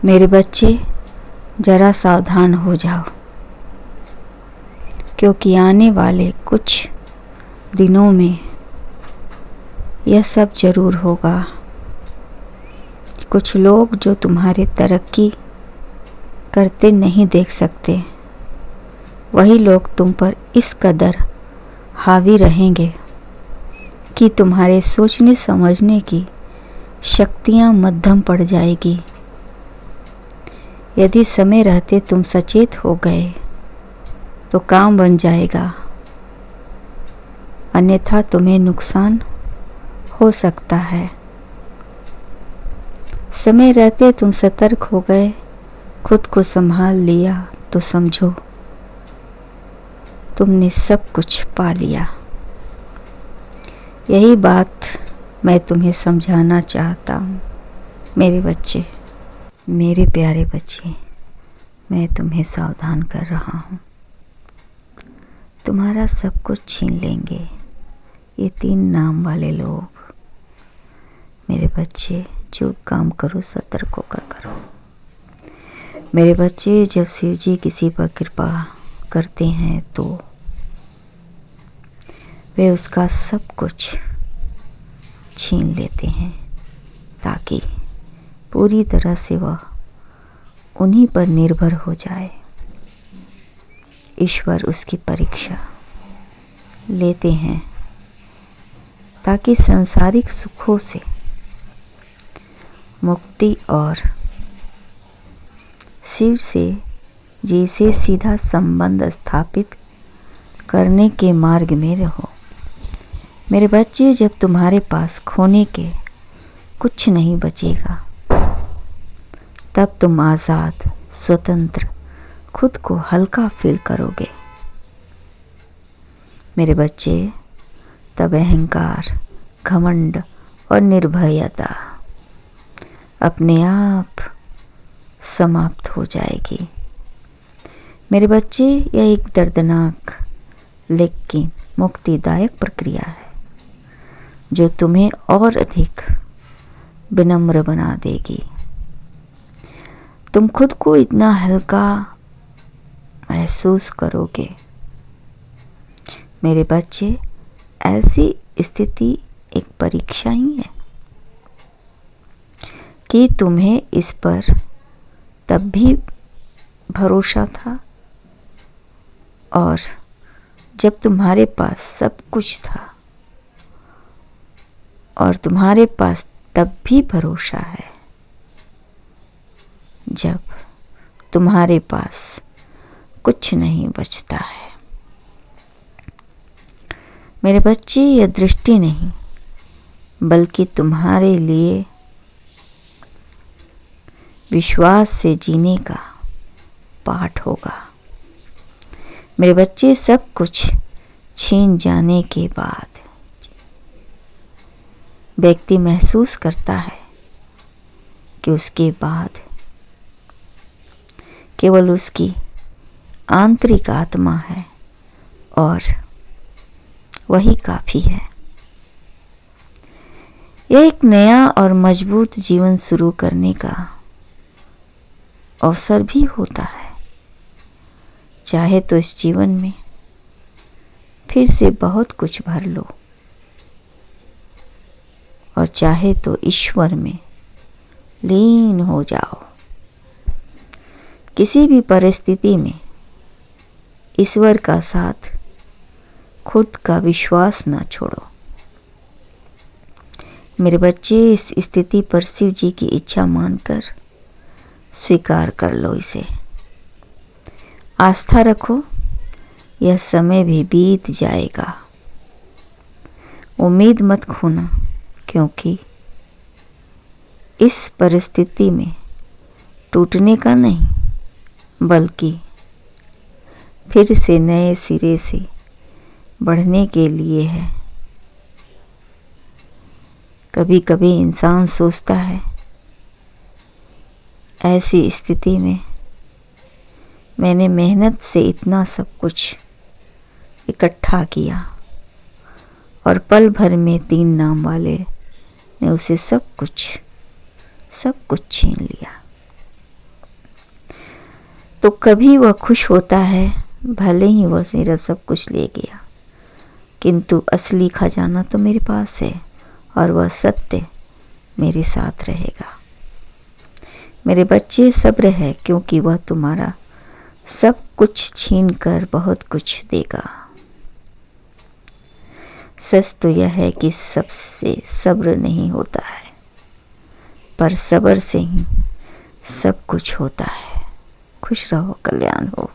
मेरे बच्चे जरा सावधान हो जाओ, क्योंकि आने वाले कुछ दिनों में यह सब जरूर होगा। कुछ लोग जो तुम्हारे तरक्की करते नहीं देख सकते, वही लोग तुम पर इस कदर हावी रहेंगे कि तुम्हारे सोचने समझने की शक्तियाँ मध्यम पड़ जाएगी। यदि समय रहते तुम सचेत हो गए तो काम बन जाएगा, अन्यथा तुम्हें नुकसान हो सकता है। समय रहते तुम सतर्क हो गए, खुद को संभाल लिया तो समझो तुमने सब कुछ पा लिया। यही बात मैं तुम्हें समझाना चाहता हूँ मेरे बच्चे। मेरे प्यारे बच्चे, मैं तुम्हें सावधान कर रहा हूँ। तुम्हारा सब कुछ छीन लेंगे ये 3 नाम वाले लोग। मेरे बच्चे, जो काम करो सतर्क होकर करो। मेरे बच्चे, जब शिव जी किसी पर कृपा करते हैं तो वे उसका सब कुछ छीन लेते हैं, ताकि पूरी तरह से वह उन्हीं पर निर्भर हो जाए। ईश्वर उसकी परीक्षा लेते हैं ताकि सांसारिक सुखों से मुक्ति और शिव से जी से सीधा संबंध स्थापित करने के मार्ग में रहो। मेरे बच्चे, जब तुम्हारे पास खोने के कुछ नहीं बचेगा, तब तुम आज़ाद, स्वतंत्र, खुद को हल्का फील करोगे। मेरे बच्चे, तब अहंकार, घमंड और निर्भयता अपने आप समाप्त हो जाएगी। मेरे बच्चे, यह एक दर्दनाक लेकिन मुक्तिदायक प्रक्रिया है जो तुम्हें और अधिक विनम्र बना देगी। तुम खुद को इतना हल्का महसूस करोगे। मेरे बच्चे, ऐसी स्थिति एक परीक्षा ही है कि तुम्हें इस पर तब भी भरोसा था, और जब तुम्हारे पास सब कुछ था, और तुम्हारे पास तब भी भरोसा है जब तुम्हारे पास कुछ नहीं बचता है। मेरे बच्चे, यह दृष्टि नहीं बल्कि तुम्हारे लिए विश्वास से जीने का पाठ होगा। मेरे बच्चे, सब कुछ छीन जाने के बाद व्यक्ति महसूस करता है कि उसके बाद केवल उसकी आंतरिक आत्मा है और वही काफ़ी है। यह एक नया और मजबूत जीवन शुरू करने का अवसर भी होता है। चाहे तो इस जीवन में फिर से बहुत कुछ भर लो, और चाहे तो ईश्वर में लीन हो जाओ। किसी भी परिस्थिति में ईश्वर का साथ, खुद का विश्वास ना छोड़ो। मेरे बच्चे, इस स्थिति पर शिव जी की इच्छा मानकर स्वीकार कर लो इसे। आस्था रखो, यह समय भी बीत जाएगा। उम्मीद मत खोना, क्योंकि इस परिस्थिति में टूटने का नहीं, बल्कि फिर से नए सिरे से बढ़ने के लिए है। कभी कभी इंसान सोचता है, ऐसी स्थिति में मैंने मेहनत से इतना सब कुछ इकट्ठा किया, और पल भर में 3 नाम वाले ने उसे सब कुछ छीन लिया। तो कभी वह खुश होता है, भले ही वह मेरा सब कुछ ले गया, किंतु असली खजाना तो मेरे पास है और वह सत्य मेरे साथ रहेगा। मेरे बच्चे सब्र है, क्योंकि वह तुम्हारा सब कुछ छीन कर बहुत कुछ देगा। सच तो यह है कि सबसे सब्र नहीं होता है, पर सब्र से ही सब कुछ होता है। खुश रहो, कल्याण हो।